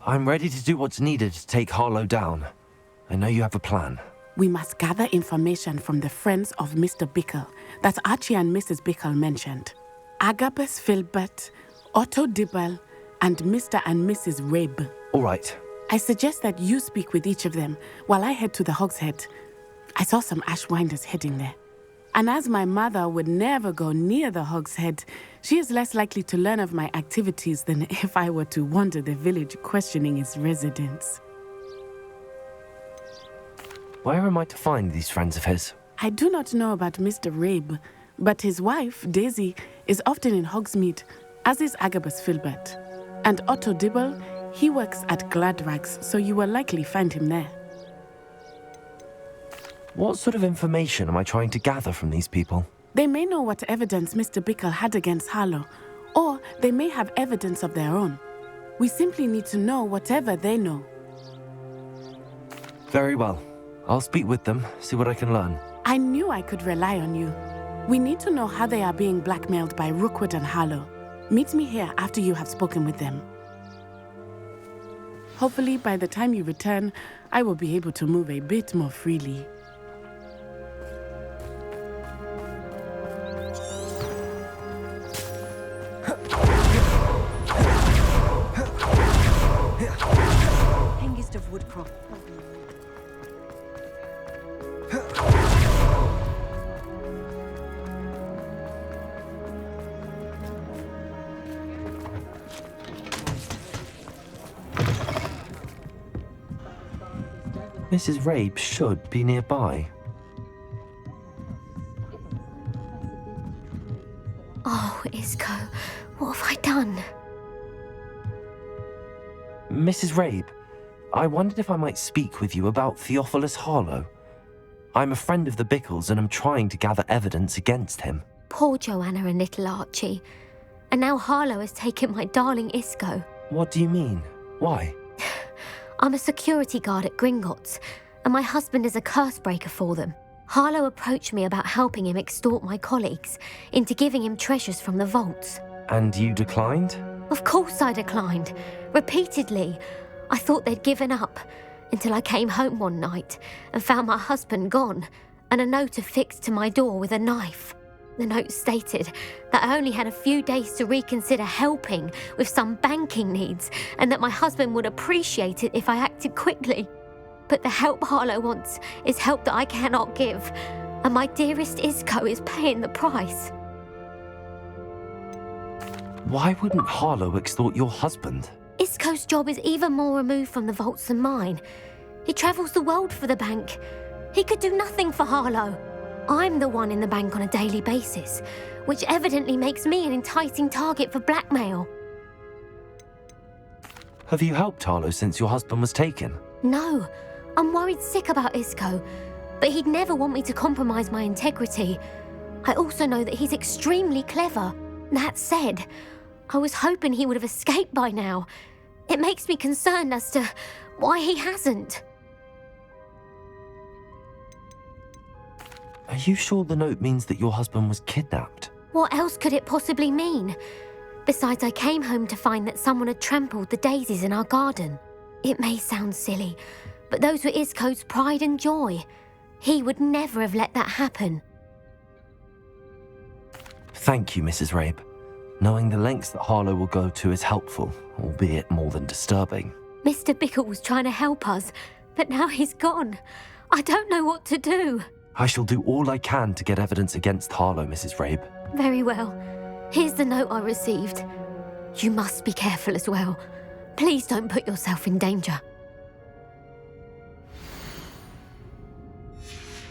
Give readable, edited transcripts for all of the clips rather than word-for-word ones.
I'm ready to do what's needed to take Harlow down. I know you have a plan. We must gather information from the friends of Mr. Bickle that Archie and Mrs. Bickle mentioned. Agabus Filbert, Otto Dibble, and Mr. and Mrs. Rabe. All right. I suggest that you speak with each of them while I head to the Hog's Head. I saw some Ashwinders heading there. And as my mother would never go near the Hog's Head, she is less likely to learn of my activities than if I were to wander the village questioning its residents. Where am I to find these friends of his? I do not know about Mr. Rabe, but his wife, Daisy, is often in Hogsmeade, as is Agabus Filbert. And Otto Dibble, he works at Gladrags, so you will likely find him there. What sort of information am I trying to gather from these people? They may know what evidence Mr. Bickle had against Harlow, or they may have evidence of their own. We simply need to know whatever they know. Very well. I'll speak with them, see what I can learn. I knew I could rely on you. We need to know how they are being blackmailed by Rookwood and Harlow. Meet me here after you have spoken with them. Hopefully, by the time you return, I will be able to move a bit more freely. Hengist of Woodcroft. Mrs. Rabe should be nearby. Oh, Isco, what have I done? Mrs. Rabe, I wondered if I might speak with you about Theophilus Harlow. I'm a friend of the Bickles and I'm trying to gather evidence against him. Poor Joanna and little Archie. And now Harlow has taken my darling Isco. What do you mean? Why? I'm a security guard at Gringotts, and my husband is a curse breaker for them. Harlow approached me about helping him extort my colleagues into giving him treasures from the vaults. And you declined? Of course I declined. Repeatedly. I thought they'd given up, until I came home one night and found my husband gone, and a note affixed to my door with a knife. The note stated that I only had a few days to reconsider helping with some banking needs, and that my husband would appreciate it if I acted quickly. But the help Harlow wants is help that I cannot give, and my dearest Isco is paying the price. Why wouldn't Harlow extort your husband? Isco's job is even more removed from the vaults than mine. He travels the world for the bank. He could do nothing for Harlow. I'm the one in the bank on a daily basis, which evidently makes me an enticing target for blackmail. Have you helped Harlow since your husband was taken? No, I'm worried sick about Isco, but he'd never want me to compromise my integrity. I also know that he's extremely clever. That said, I was hoping he would have escaped by now. It makes me concerned as to why he hasn't. Are you sure the note means that your husband was kidnapped? What else could it possibly mean? Besides, I came home to find that someone had trampled the daisies in our garden. It may sound silly, but those were Isco's pride and joy. He would never have let that happen. Thank you, Mrs. Rabe. Knowing the lengths that Harlow will go to is helpful, albeit more than disturbing. Mr. Bickle was trying to help us, but now he's gone. I don't know what to do. I shall do all I can to get evidence against Harlow, Mrs. Rabe. Very well. Here's the note I received. You must be careful as well. Please don't put yourself in danger.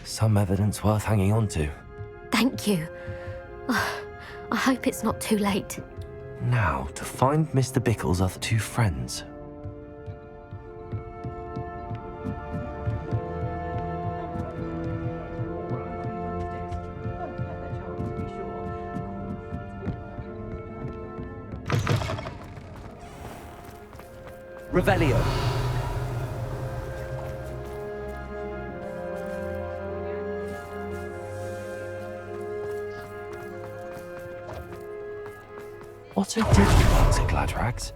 Some evidence worth hanging on to. Thank you. I hope it's not too late. Now, to find Mr. Bickle's other two friends. Revelio. Otto did work at Gladrags.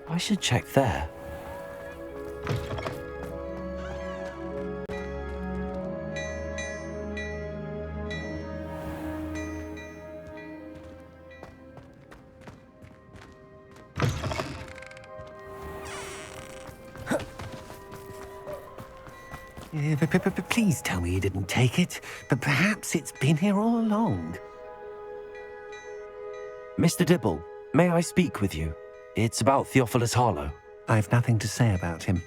I should check there. Please tell me you didn't take it. But perhaps it's been here all along. Mr. Dibble, may I speak with you? It's about Theophilus Harlow. I've nothing to say about him.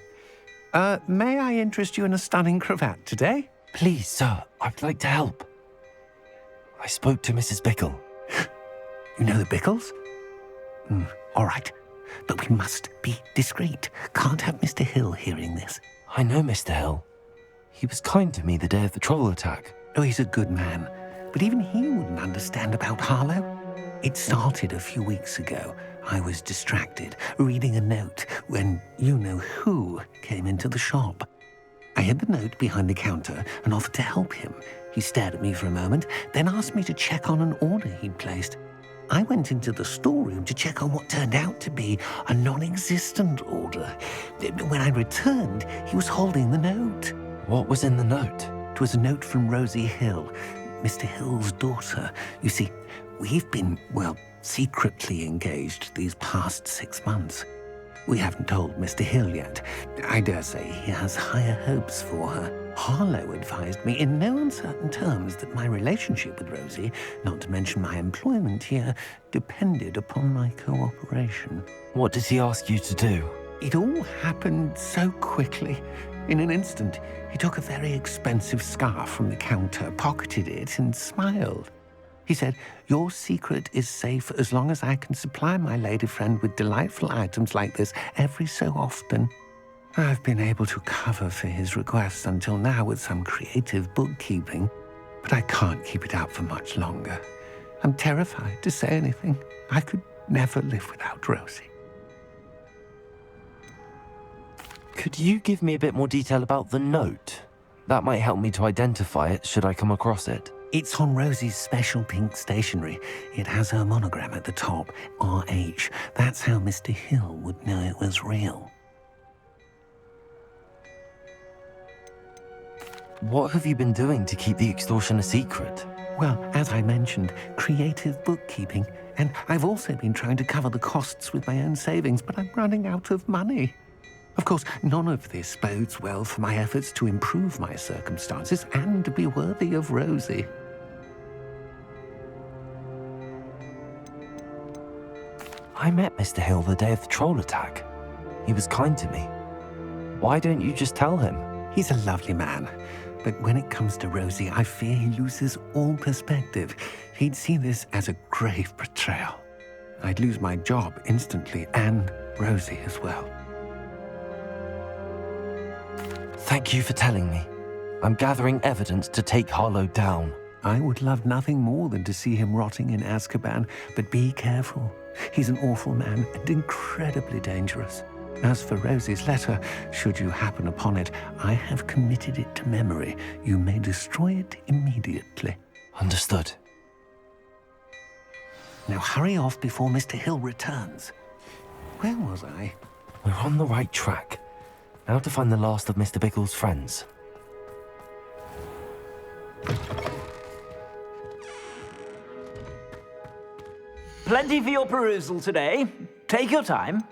May I interest you in a stunning cravat today? Please, sir, I'd like to help. I spoke to Mrs. Bickle. You know the Bickles? All right. But we must be discreet. Can't have Mr. Hill hearing this. I know Mr. Hill. He was kind to me the day of the troll attack. Oh, he's a good man. But even he wouldn't understand about Harlow. It started a few weeks ago. I was distracted, reading a note, when you-know-who came into the shop. I hid the note behind the counter and offered to help him. He stared at me for a moment, then asked me to check on an order he'd placed. I went into the storeroom to check on what turned out to be a non-existent order. When I returned, he was holding the note. What was in the note? It was a note from Rosie Hill, Mr. Hill's daughter. You see, we've been, secretly engaged these past 6 months. We haven't told Mr. Hill yet. I dare say he has higher hopes for her. Harlow advised me in no uncertain terms that my relationship with Rosie, not to mention my employment here, depended upon my cooperation. What did he ask you to do? It all happened so quickly. In an instant, he took a very expensive scarf from the counter, pocketed it, and smiled. He said, "Your secret is safe as long as I can supply my lady friend with delightful items like this every so often." I've been able to cover for his requests until now with some creative bookkeeping, but I can't keep it up for much longer. I'm terrified to say anything. I could never live without Rosie. Could you give me a bit more detail about the note? That might help me to identify it should I come across it. It's on Rosie's special pink stationery. It has her monogram at the top, RH. That's how Mr. Hill would know it was real. What have you been doing to keep the extortion a secret? Well, as I mentioned, creative bookkeeping. And I've also been trying to cover the costs with my own savings, but I'm running out of money. Of course, none of this bodes well for my efforts to improve my circumstances and to be worthy of Rosie. I met Mr. Hill the day of the troll attack. He was kind to me. Why don't you just tell him? He's a lovely man. But when it comes to Rosie, I fear he loses all perspective. He'd see this as a grave betrayal. I'd lose my job instantly, and Rosie as well. Thank you for telling me. I'm gathering evidence to take Harlow down. I would love nothing more than to see him rotting in Azkaban, but be careful. He's an awful man and incredibly dangerous. As for Rosie's letter, should you happen upon it, I have committed it to memory. You may destroy it immediately. Understood. Now hurry off before Mr. Hill returns. Where was I? We're on the right track. Now to find the last of Mr. Bickle's friends. Plenty for your perusal today. Take your time.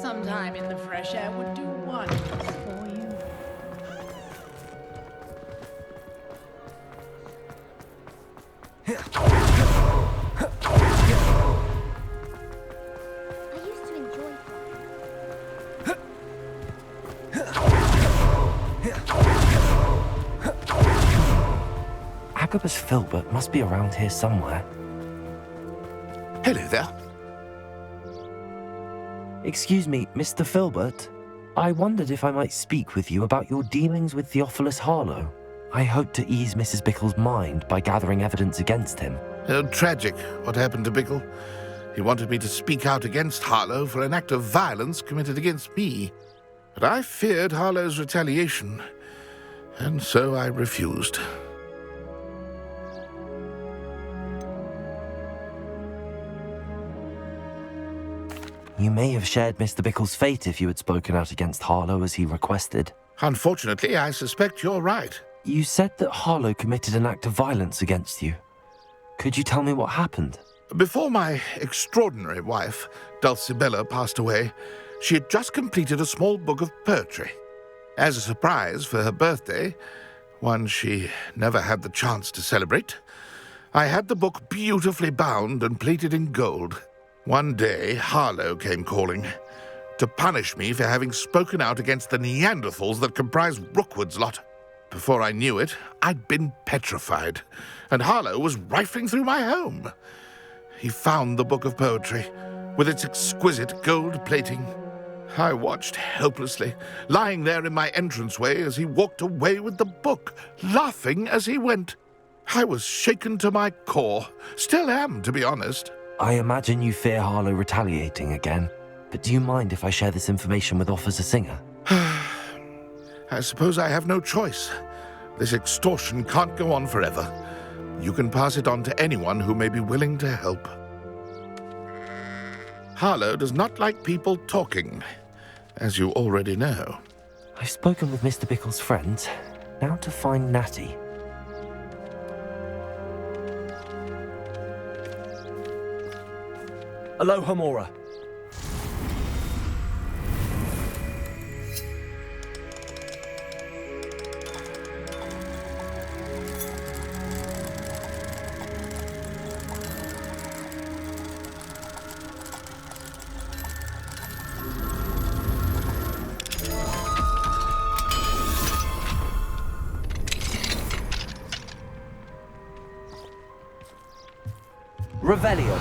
Some time in the fresh air would do wonders for you. I used to enjoy Agabus Filbert must be around here somewhere. Hello there. Excuse me, Mr. Filbert. I wondered if I might speak with you about your dealings with Theophilus Harlow. I hope to ease Mrs. Bickle's mind by gathering evidence against him. Tragic what happened to Bickle. He wanted me to speak out against Harlow for an act of violence committed against me. But I feared Harlow's retaliation, and so I refused. You may have shared Mr. Bickle's fate if you had spoken out against Harlow as he requested. Unfortunately, I suspect you're right. You said that Harlow committed an act of violence against you. Could you tell me what happened? Before my extraordinary wife, Dulcibella, passed away, she had just completed a small book of poetry. As a surprise for her birthday, one she never had the chance to celebrate, I had the book beautifully bound and plated in gold. One day, Harlow came calling to punish me for having spoken out against the Neanderthals that comprise Rookwood's lot. Before I knew it, I'd been petrified, and Harlow was rifling through my home. He found the book of poetry, with its exquisite gold plating. I watched helplessly, lying there in my entranceway as he walked away with the book, laughing as he went. I was shaken to my core. Still am, to be honest. I imagine you fear Harlow retaliating again, but do you mind if I share this information with Officer Singer? I suppose I have no choice. This extortion can't go on forever. You can pass it on to anyone who may be willing to help. Harlow does not like people talking, as you already know. I've spoken with Mr. Bickle's friends. Now to find Natty. Aloha, Mora. Revelio.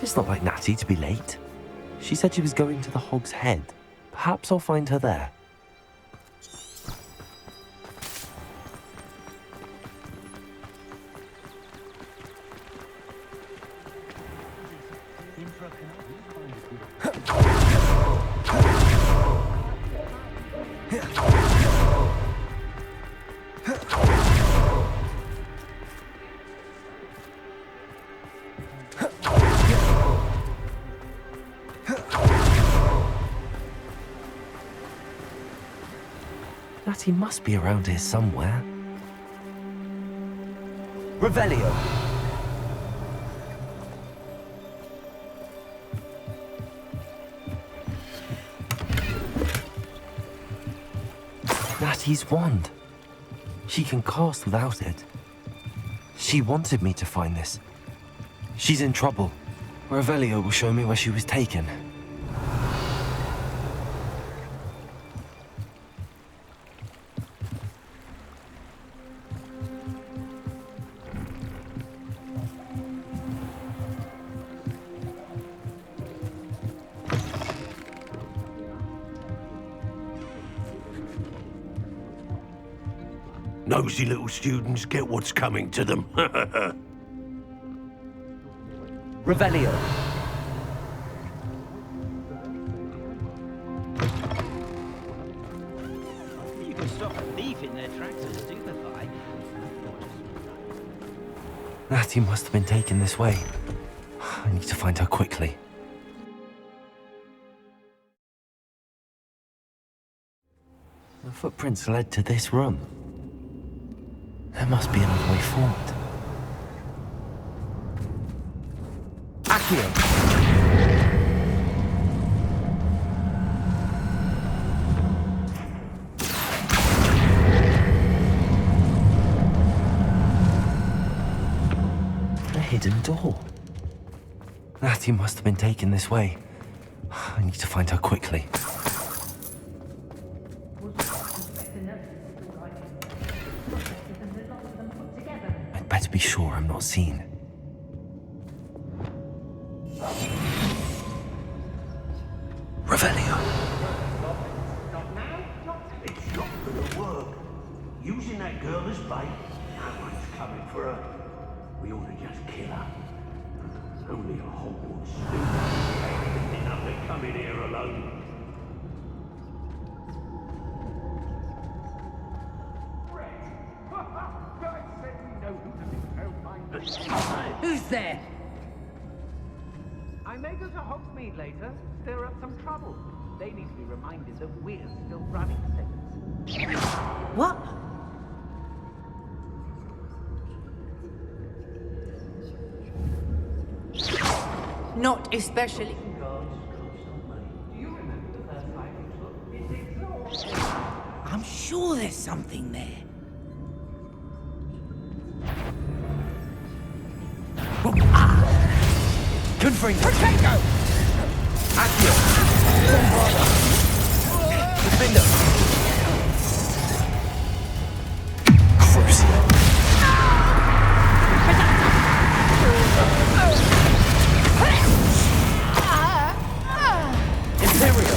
It's not like Natty to be late. She said she was going to the Hog's Head. Perhaps I'll find her there. Natty must be around here somewhere. Revelio. Natty's wand. She can cast without it. She wanted me to find this. She's in trouble. Revelio will show me where she was taken. Nosy little students get what's coming to them. Revelio. You can stop a thief in their tracks and stupefy. Natty must have been taken this way. I need to find her quickly. The footprints led to this room. There must be another way forward. Accio. hidden door. Natty must have been taken this way. I need to find her quickly. I'd better be sure I'm not seen. Revelio. It's not gonna work. Using that girl as bait, no one's coming for her. We ought to just kill her. Only a Hogwarts student ain't enough to come in here alone. Who's there? I may go to Hogsmeade later, stir up some trouble. They need to be reminded that we're still running things. What? Not especially. I'm sure there's something there. Confringo! Potato! Accio! Defender! Crucio! Imperio!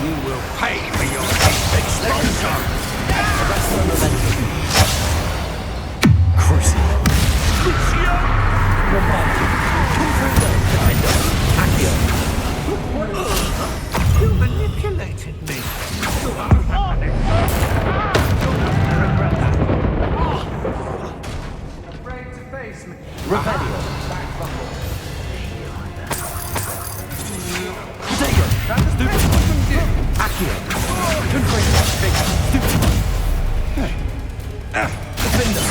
You will pay for your exposure! Crucio! You manipulated me. Afraid to face me. Revelio! Potato! Stupid! Accio! Confringo! Stupid! Defender!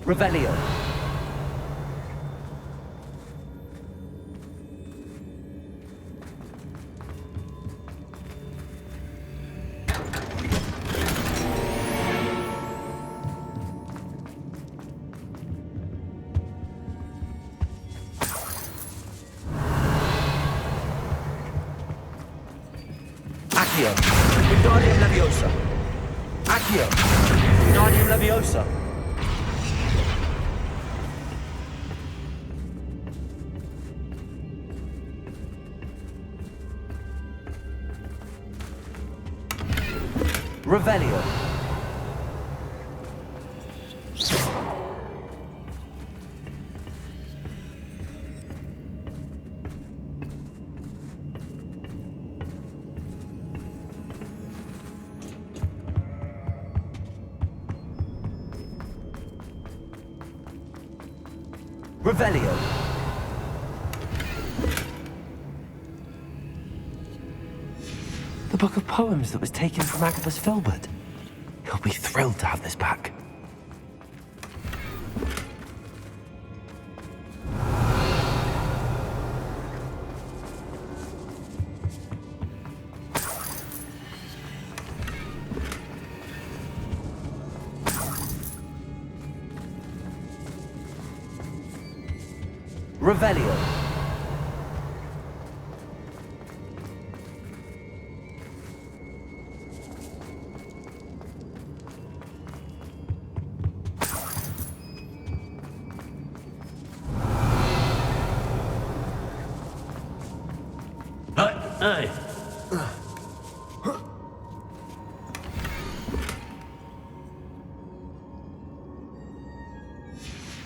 Revelio! Accio! Wingardium Leviosa! Accio! Wingardium Leviosa! Revelio! Revelio! The book of poems that was taken from Agabus Filbert. He'll be thrilled to have this back. Revelio! Hey!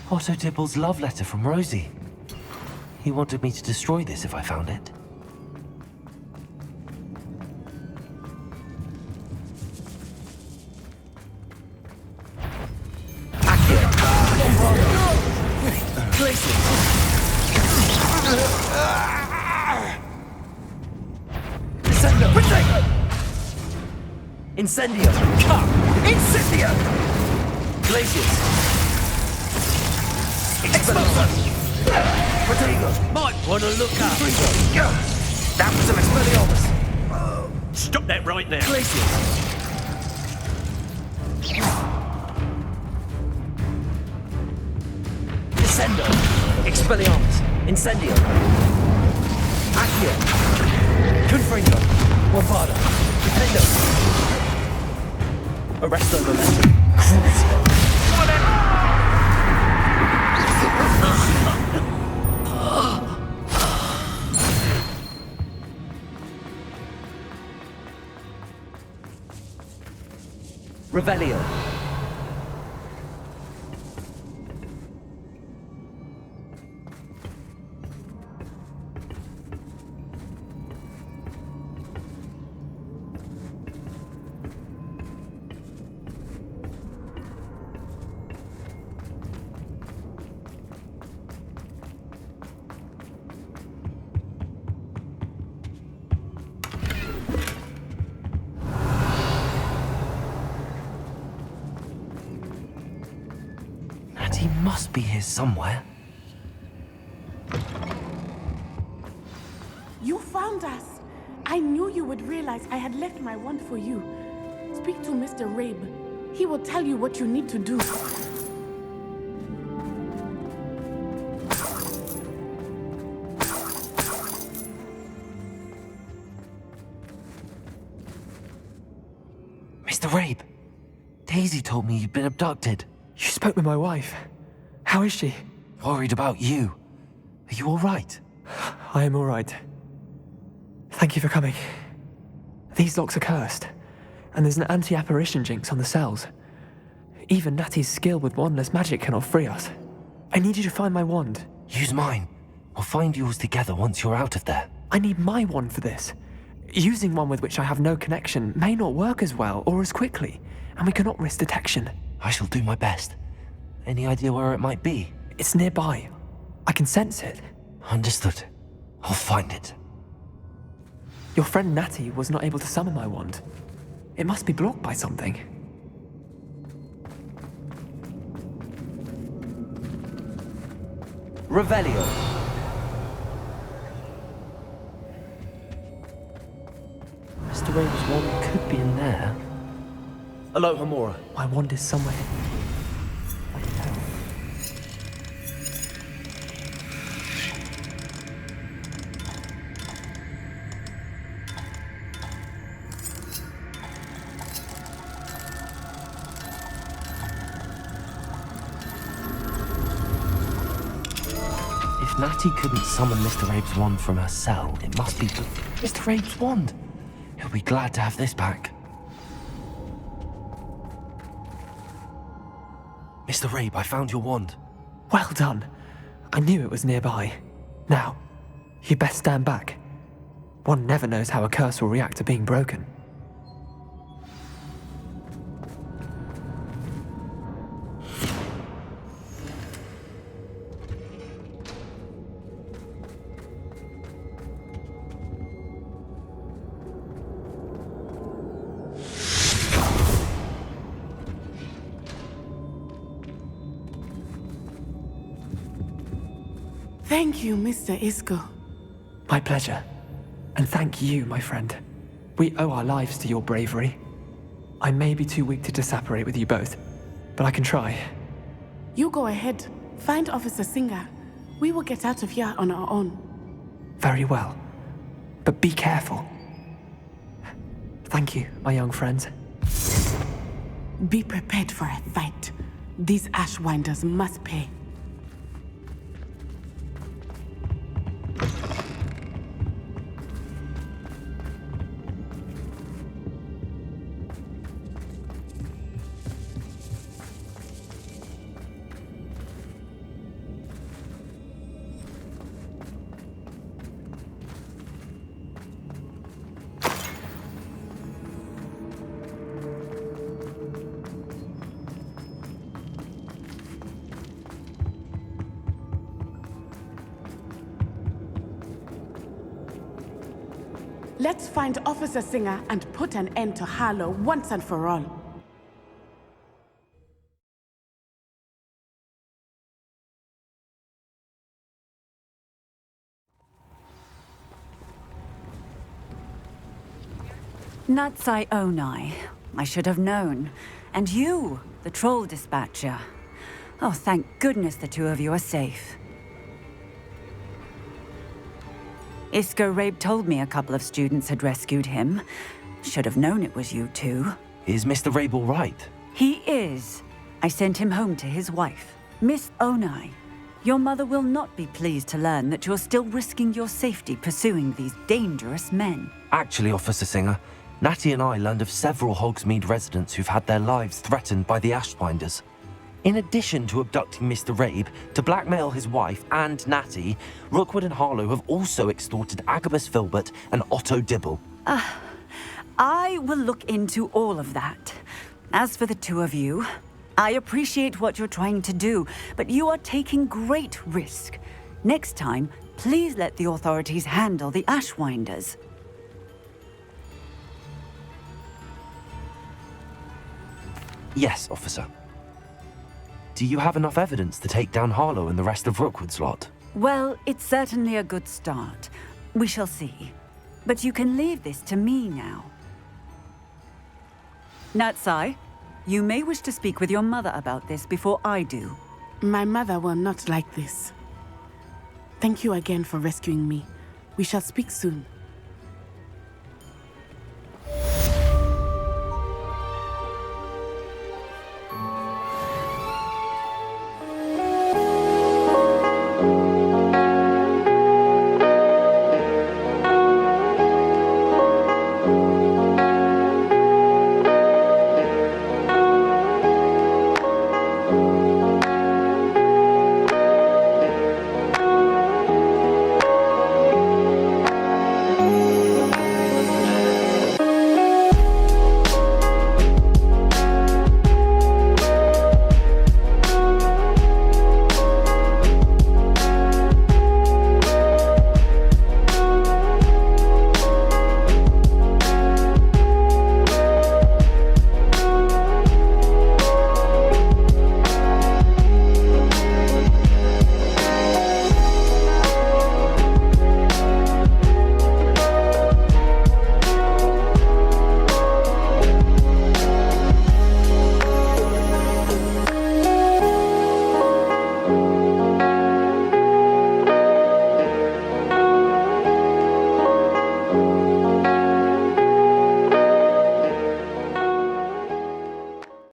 Otto Dibble's love letter from Rosie. He wanted me to destroy this if I found it. Incendio! Incendio! Glacius! Might want to look up. That was an Expelliarmus. Stop that right now. Descendo. Expelliarmus. Incendio. Accio. Confringo. Bombarda. Defendo. Arresto Momentum. Revelio. He must be here somewhere. You found us. I knew you would realize I had left my wand for you. Speak to Mr. Rabe. He will tell you what you need to do. Mr. Rabe, Daisy told me you'd been abducted. You spoke with my wife. How is she? Worried about you. Are you all right? I am all right. Thank you for coming. These locks are cursed, and there's an anti-apparition jinx on the cells. Even Natty's skill with wandless magic cannot free us. I need you to find my wand. Use mine. We'll find yours together once you're out of there. I need my wand for this. Using one with which I have no connection may not work as well or as quickly, and we cannot risk detection. I shall do my best. Any idea where it might be? It's nearby. I can sense it. Understood. I'll find it. Your friend Natty was not able to summon my wand. It must be blocked by something. Revelio. Mr. Rabe's wand could be in there. Hello, Hamura. My wand is somewhere. If Natty couldn't summon Mr. Rabe's wand from her cell, it must be Mr. Rabe's wand. He'll be glad to have this back. Mr. Rabe, I found your wand. Well done. I knew it was nearby. Now, you best stand back. One never knows how a curse will react to being broken. Thank you, Mr. Isco. My pleasure. And thank you, my friend. We owe our lives to your bravery. I may be too weak to disapparate with you both, but I can try. You go ahead. Find Officer Singer. We will get out of here on our own. Very well. But be careful. Thank you, my young friends. Be prepared for a fight. These Ashwinders must pay. Let's find Officer Singer and put an end to Harlow once and for all. Natsai Onai. I should have known. And you, the troll dispatcher. Oh, thank goodness the two of you are safe. Isco Rabe told me a couple of students had rescued him. Should have known it was you two. Is Mr. Rabe all right? He is. I sent him home to his wife. Miss Onai, your mother will not be pleased to learn that you're still risking your safety pursuing these dangerous men. Actually, Officer Singer, Natty and I learned of several Hogsmeade residents who've had their lives threatened by the Ashwinders. In addition to abducting Mr. Rabe to blackmail his wife and Natty, Rookwood and Harlow have also extorted Agabus Filbert and Otto Dibble. I will look into all of that. As for the two of you, I appreciate what you're trying to do, but you are taking great risk. Next time, please let the authorities handle the Ashwinders. Yes, officer. Do you have enough evidence to take down Harlow and the rest of Rookwood's lot? Well, it's certainly a good start. We shall see. But you can leave this to me now. Natsai, you may wish to speak with your mother about this before I do. My mother will not like this. Thank you again for rescuing me. We shall speak soon.